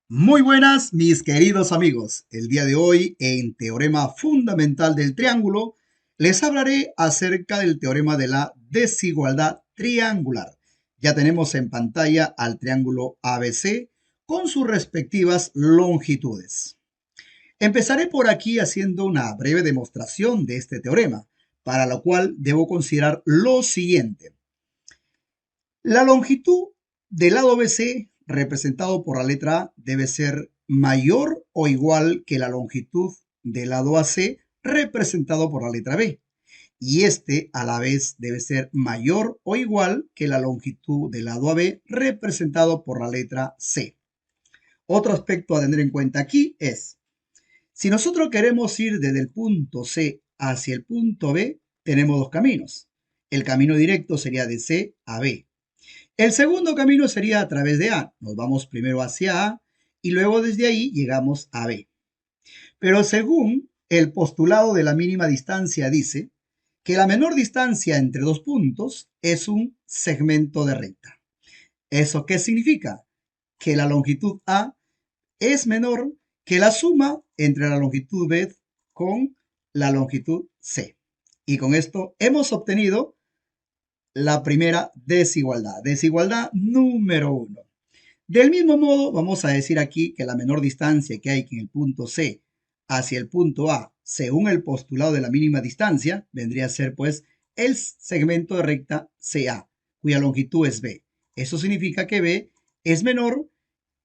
Muy buenas, mis queridos amigos. El día de hoy, en Teorema Fundamental del Triángulo, les hablaré acerca del teorema de la desigualdad triangular. Ya tenemos en pantalla al triángulo ABC con sus respectivas longitudes. Empezaré por aquí haciendo una breve demostración de este teorema, para lo cual debo considerar lo siguiente. La longitud del lado BC, representado por la letra A, debe ser mayor o igual que la longitud del lado AC, representado por la letra B. Y este, a la vez, debe ser mayor o igual que la longitud del lado AB, representado por la letra C. Otro aspecto a tener en cuenta aquí es, si nosotros queremos ir desde el punto C hacia el punto B, tenemos dos caminos. El camino directo sería de C a B. El segundo camino sería a través de A. Nos vamos primero hacia A y luego desde ahí llegamos a B. Pero según el postulado de la mínima distancia dice que la menor distancia entre dos puntos es un segmento de recta. ¿Eso qué significa? Que la longitud A es menor que la suma entre la longitud B con la longitud C. Y con esto hemos obtenido la primera desigualdad. Desigualdad número uno. Del mismo modo, vamos a decir aquí que la menor distancia que hay en el punto C hacia el punto A, según el postulado de la mínima distancia, vendría a ser pues el segmento de recta CA, cuya longitud es B. Eso significa que B es menor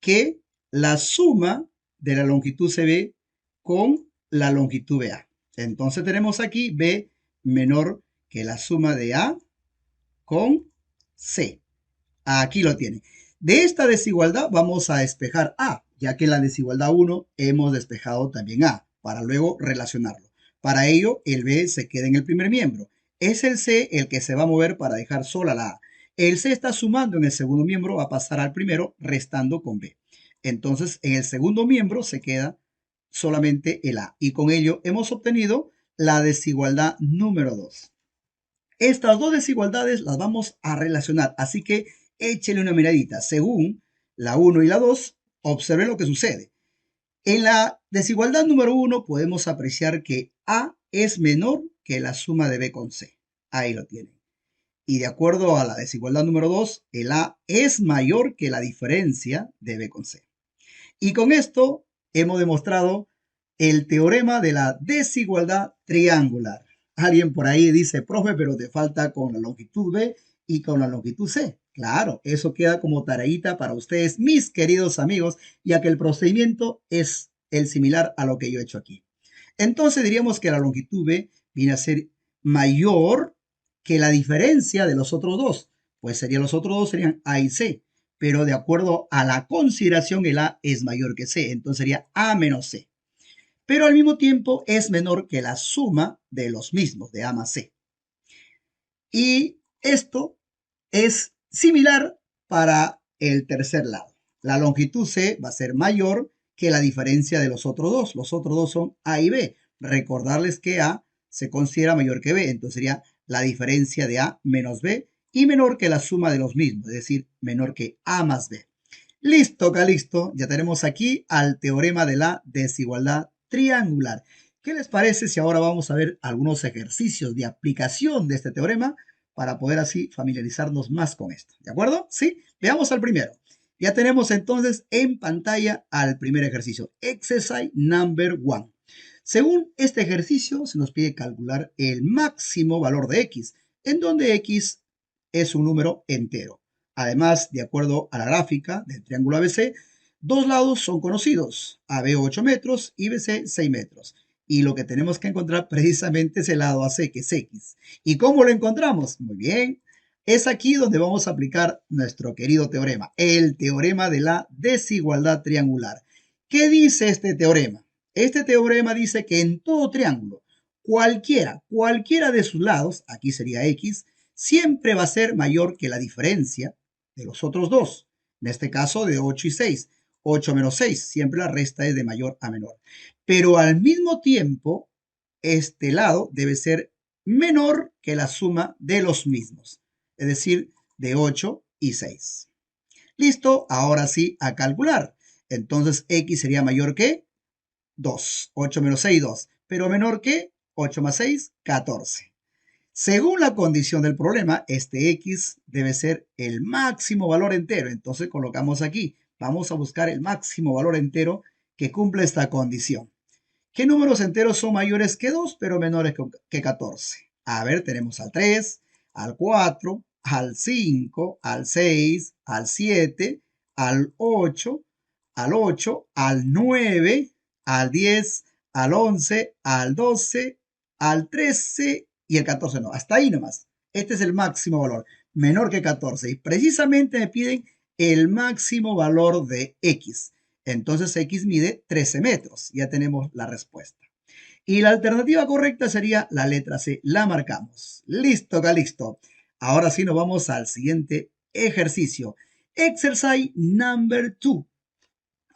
que la suma de la longitud CB con la longitud BA. Entonces tenemos aquí B menor que la suma de A con C. Aquí lo tiene. De esta desigualdad vamos a despejar A, ya que en la desigualdad 1 hemos despejado también A, para luego relacionarlo. Para ello, el B se queda en el primer miembro. Es el C el que se va a mover para dejar sola la A. El C está sumando en el segundo miembro, va a pasar al primero, restando con B. Entonces, en el segundo miembro se queda solamente el A. Y con ello hemos obtenido la desigualdad número 2. Estas dos desigualdades las vamos a relacionar, así que échele una miradita. Según la 1 y la 2, observe lo que sucede. En la desigualdad número 1 podemos apreciar que A es menor que la suma de B con C. Ahí lo tienen. Y de acuerdo a la desigualdad número 2, el A es mayor que la diferencia de B con C. Y con esto hemos demostrado el teorema de la desigualdad triangular. Alguien por ahí dice, profe, pero te falta con la longitud B y con la longitud C. Claro, eso queda como tareita para ustedes, mis queridos amigos, ya que el procedimiento es el similar a lo que yo he hecho aquí. Entonces diríamos que la longitud B viene a ser mayor que la diferencia de los otros dos. Pues serían los otros dos serían A y C, pero de acuerdo a la consideración el A es mayor que C, entonces sería A menos C. Pero al mismo tiempo es menor que la suma de los mismos, de A más C. Y esto es similar para el tercer lado. La longitud C va a ser mayor que la diferencia de los otros dos. Los otros dos son A y B. Recordarles que A se considera mayor que B, entonces sería la diferencia de A menos B y menor que la suma de los mismos, es decir, menor que A más B. Listo, Calisto, ya tenemos aquí al teorema de la desigualdad triangular. ¿Qué les parece si ahora vamos a ver algunos ejercicios de aplicación de este teorema para poder así familiarizarnos más con esto? ¿De acuerdo? Sí, veamos al primero. Ya tenemos entonces en pantalla al primer ejercicio, Exercise number one. Según este ejercicio, se nos pide calcular el máximo valor de x, en donde x es un número entero. Además, de acuerdo a la gráfica del triángulo ABC, dos lados son conocidos, AB 8 metros y BC 6 metros. Y lo que tenemos que encontrar precisamente es el lado AC, que es X. ¿Y cómo lo encontramos? Muy bien, es aquí donde vamos a aplicar nuestro querido teorema, el teorema de la desigualdad triangular. ¿Qué dice este teorema? Este teorema dice que en todo triángulo, cualquiera de sus lados, aquí sería X, siempre va a ser mayor que la diferencia de los otros dos. En este caso de 8 y 6. 8 menos 6, siempre la resta es de mayor a menor. Pero al mismo tiempo, este lado debe ser menor que la suma de los mismos, es decir, de 8 y 6. Listo, ahora sí a calcular. Entonces x sería mayor que 2. 8 menos 6, 2. Pero menor que 8 más 6, 14. Según la condición del problema, este x debe ser el máximo valor entero. Entonces colocamos aquí, vamos a buscar el máximo valor entero que cumple esta condición. ¿Qué números enteros son mayores que 2 pero menores que 14? A ver, tenemos al 3, al 4, al 5, al 6, al 7, al 8, al 9, al 10, al 11, al 12, al 13 y el 14 no. Hasta ahí nomás. Este es el máximo valor, menor que 14. Y precisamente me piden el máximo valor de x. Entonces x mide 13 metros. Ya tenemos la respuesta. Y la alternativa correcta sería la letra C. La marcamos. Listo, Calixto. Ahora sí nos vamos al siguiente ejercicio. Exercise number 2.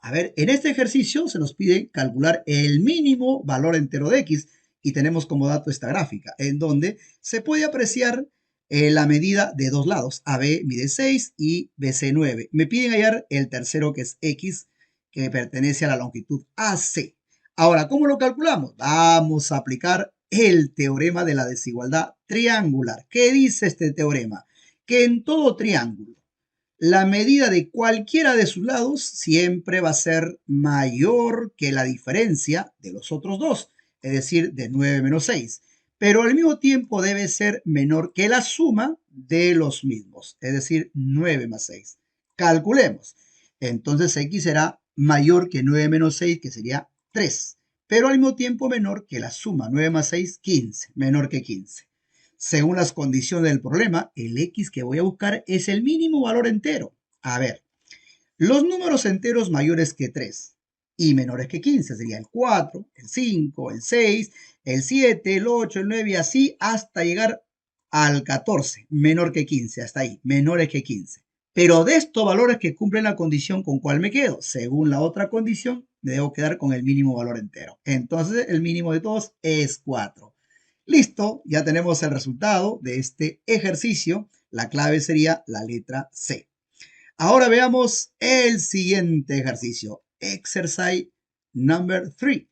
A ver, en este ejercicio se nos pide calcular el mínimo valor entero de x y tenemos como dato esta gráfica, en donde se puede apreciar la medida de dos lados. AB mide 6 y BC 9. Me piden hallar el tercero, que es x, que pertenece a la longitud AC. Ahora, ¿cómo lo calculamos? Vamos a aplicar el teorema de la desigualdad triangular. ¿Qué dice este teorema? Que en todo triángulo, la medida de cualquiera de sus lados siempre va a ser mayor que la diferencia de los otros dos, es decir, de 9 menos 6. Pero al mismo tiempo debe ser menor que la suma de los mismos, es decir, 9 más 6. Calculemos. Entonces x será mayor que 9 menos 6, que sería 3. Pero al mismo tiempo menor que la suma, 9 más 6, 15, menor que 15. Según las condiciones del problema, el x que voy a buscar es el mínimo valor entero. A ver, los números enteros mayores que 3 y menores que 15 sería el 4, el 5, el 6, el 7, el 8, el 9 y así hasta llegar al 14, menor que 15, hasta ahí, menores que 15. Pero de estos valores que cumplen la condición, ¿con cuál me quedo? Según la otra condición, me debo quedar con el mínimo valor entero. Entonces, el mínimo de todos es 4. Listo, ya tenemos el resultado de este ejercicio. La clave sería la letra C. Ahora veamos el siguiente ejercicio. Exercise number 3.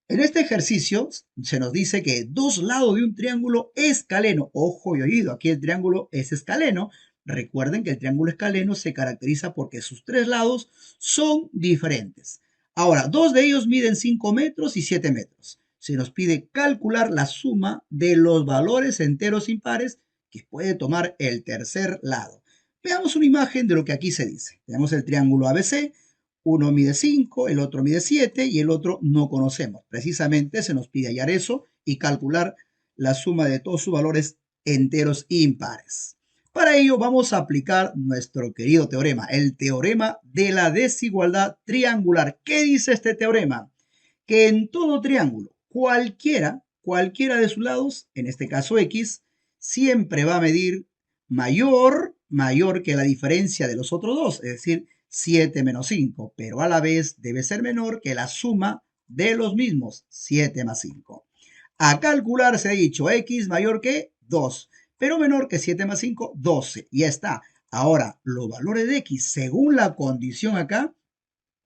En este ejercicio se nos dice que dos lados de un triángulo escaleno, ojo y oído, aquí el triángulo es escaleno. Recuerden que el triángulo escaleno se caracteriza porque sus tres lados son diferentes. Ahora, dos de ellos miden 5 metros y 7 metros. Se nos pide calcular la suma de los valores enteros impares que puede tomar el tercer lado. Veamos una imagen de lo que aquí se dice. Tenemos el triángulo ABC. Uno mide 5, el otro mide 7 y el otro no conocemos. Precisamente se nos pide hallar eso y calcular la suma de todos sus valores enteros impares. Para ello vamos a aplicar nuestro querido teorema, el teorema de la desigualdad triangular. ¿Qué dice este teorema? Que en todo triángulo, cualquiera de sus lados, en este caso x, siempre va a medir mayor que la diferencia de los otros dos, es decir, 7 menos 5, pero a la vez debe ser menor que la suma de los mismos, 7 más 5. A calcular se ha dicho x mayor que 2, pero menor que 7 más 5, 12. Ya está. Ahora, los valores de x, según la condición acá,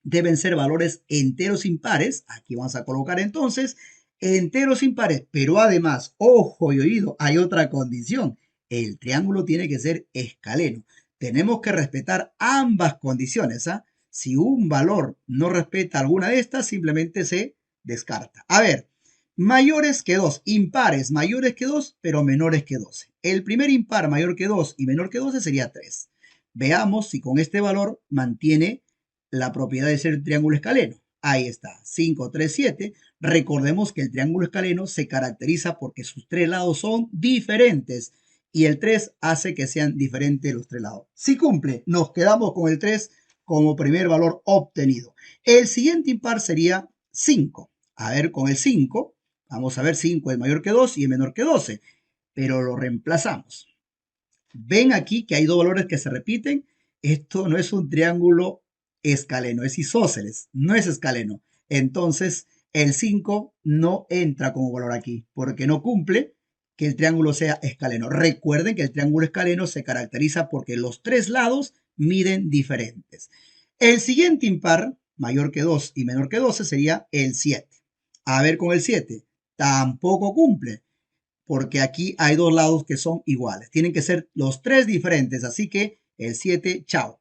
deben ser valores enteros impares. Aquí vamos a colocar entonces enteros impares, pero además, ojo y oído, hay otra condición. El triángulo tiene que ser escaleno. Tenemos que respetar ambas condiciones. Si un valor no respeta alguna de estas, simplemente se descarta. A ver, mayores que 2, impares mayores que 2, pero menores que 12. El primer impar mayor que 2 y menor que 12 sería 3. Veamos si con este valor mantiene la propiedad de ser triángulo escaleno. Ahí está, 5, 3, 7. Recordemos que el triángulo escaleno se caracteriza porque sus tres lados son diferentes y el 3 hace que sean diferentes los tres lados. Si cumple, nos quedamos con el 3 como primer valor obtenido. El siguiente impar sería 5. A ver, con el 5, vamos a ver, 5 es mayor que 2 y es menor que 12, pero lo reemplazamos. Ven aquí que hay dos valores que se repiten. Esto no es un triángulo escaleno, es isósceles, no es escaleno. Entonces, el 5 no entra como valor aquí, porque no cumple que el triángulo sea escaleno. Recuerden que el triángulo escaleno se caracteriza porque los tres lados miden diferentes. El siguiente impar mayor que 2 y menor que 12 sería el 7. A ver con el 7, tampoco cumple, porque aquí hay dos lados que son iguales. Tienen que ser los tres diferentes, así que el 7, chao.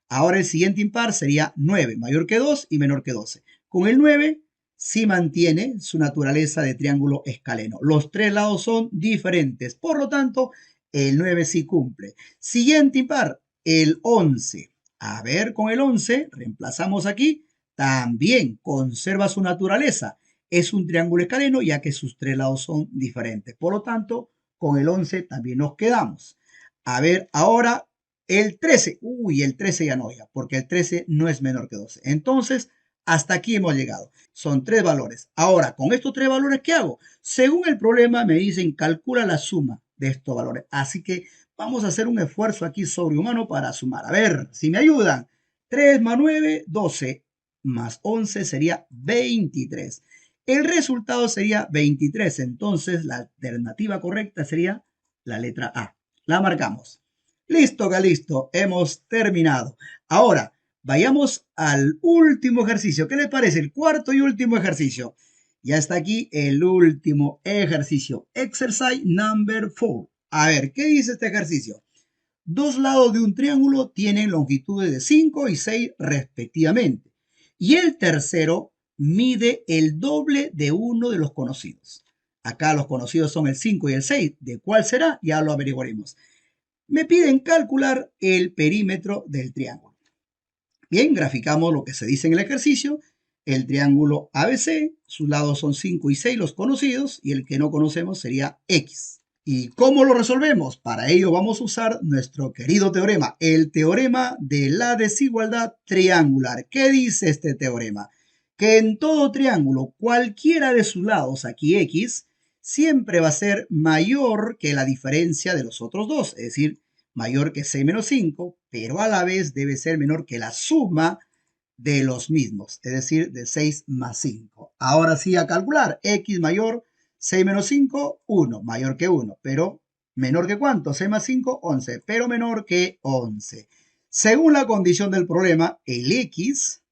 Ahora el siguiente impar sería 9, mayor que 2 y menor que 12. Con el 9 sí mantiene su naturaleza de triángulo escaleno. Los tres lados son diferentes, por lo tanto, el 9 sí cumple. Siguiente impar, el 11. A ver, con el 11, reemplazamos aquí, también conserva su naturaleza. Es un triángulo escaleno ya que sus tres lados son diferentes. Por lo tanto, con el 11 también nos quedamos. A ver, ahora el 13. Uy, el 13 ya no, ya, porque el 13 no es menor que 12. Entonces, hasta aquí hemos llegado. Son tres valores. Ahora, con estos tres valores, ¿qué hago? Según el problema, me dicen calcula la suma de estos valores. Así que vamos a hacer un esfuerzo aquí sobrehumano para sumar. A ver, si me ayudan. 3 más 9, 12. Más 11 sería 23. El resultado sería 23. Entonces, la alternativa correcta sería la letra A. La marcamos. Listo, Galisto. Hemos terminado. Ahora, vayamos al último ejercicio. ¿Qué le parece? El cuarto y último ejercicio. Ya está aquí el último ejercicio. Exercise number 4. A ver, ¿qué dice este ejercicio? Dos lados de un triángulo tienen longitudes de 5 y 6 respectivamente. Y el tercero mide el doble de uno de los conocidos. Acá los conocidos son el 5 y el 6. ¿De cuál será? Ya lo averiguaremos. Me piden calcular el perímetro del triángulo. Bien, graficamos lo que se dice en el ejercicio. El triángulo ABC, sus lados son 5 y 6 los conocidos y el que no conocemos sería X. ¿Y cómo lo resolvemos? Para ello vamos a usar nuestro querido teorema, el teorema de la desigualdad triangular. ¿Qué dice este teorema? Que en todo triángulo, cualquiera de sus lados, aquí X, siempre va a ser mayor que la diferencia de los otros dos, es decir, mayor que 6 menos 5, pero a la vez debe ser menor que la suma de los mismos, es decir, de 6 más 5. Ahora sí a calcular, X mayor, 6 menos 5, 1, mayor que 1, pero menor que ¿cuánto? 6 más 5, 11, pero menor que 11. Según la condición del problema, el X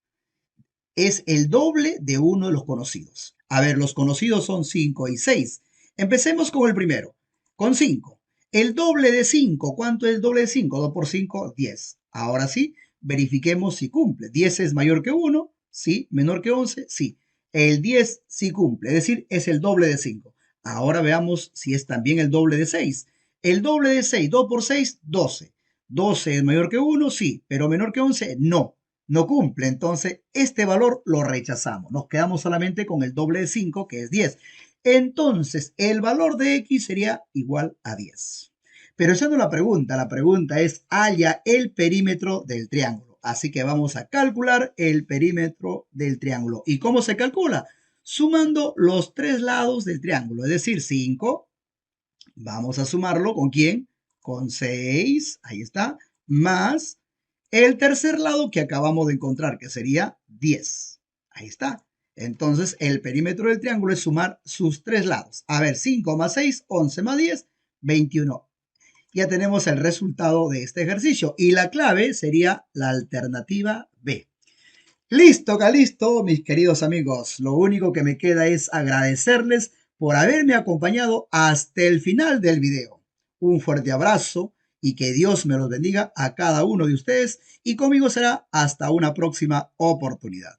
es el doble de uno de los conocidos. A ver, los conocidos son 5 y 6. Empecemos con el primero, con 5. El doble de 5, ¿cuánto es el doble de 5? 2 por 5, 10. Ahora sí, verifiquemos si cumple. 10 es mayor que 1, sí. Menor que 11, sí. El 10 sí cumple, es decir, es el doble de 5. Ahora veamos si es también el doble de 6. El doble de 6, 2 por 6, 12. 12 es mayor que 1, sí, pero menor que 11, no. No cumple, entonces este valor lo rechazamos. Nos quedamos solamente con el doble de 5, que es 10. Entonces, el valor de X sería igual a 10. Pero esa no es la pregunta es halla el perímetro del triángulo. Así que vamos a calcular el perímetro del triángulo. ¿Y cómo se calcula? Sumando los tres lados del triángulo, es decir, 5. Vamos a sumarlo ¿con quién? Con 6, ahí está, más el tercer lado que acabamos de encontrar, que sería 10. Ahí está. Entonces, el perímetro del triángulo es sumar sus tres lados. A ver, 5 más 6, 11 más 10, 21. Ya tenemos el resultado de este ejercicio. Y la clave sería la alternativa B. Listo, Calisto, mis queridos amigos. Lo único que me queda es agradecerles por haberme acompañado hasta el final del video. Un fuerte abrazo y que Dios me los bendiga a cada uno de ustedes y conmigo será hasta una próxima oportunidad.